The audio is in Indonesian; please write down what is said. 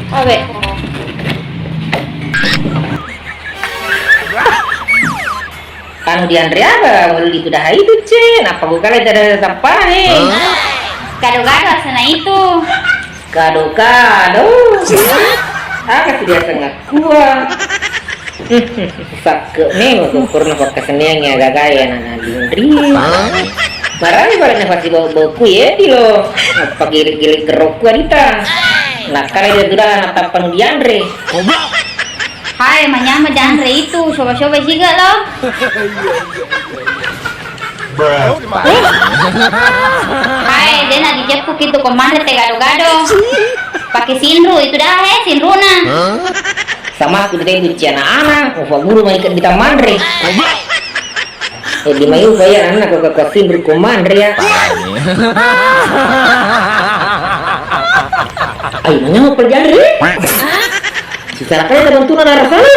Abe. Anu di Andrea ba itu dah itu ce, napa gua kali ada apa Gado-gado sana itu. Kado-kado. Apa sih dia tengah gua? Sakke nih mau kurna pakai senengnya gagaya nana di Andrea. Marah barangnya pasti bau kue di lo. Apa gilik-gilik kerok gua dita. Nah kali dia sudah natapan di Andre. Hai, manyama genre itu. Coba-coba juga lo. Hai, dia nak dijepuk itu komander teh gado-gado. Pakai sinru itu dah sinruna. Sama aku tadi itu anak-anak. Mau guru mau ikat di kamandre. Di mayu bayar anak aku ke sinru komandre ya. Ayo nanya mau perjalanan. Si Sarah kaya bantuan arah sana.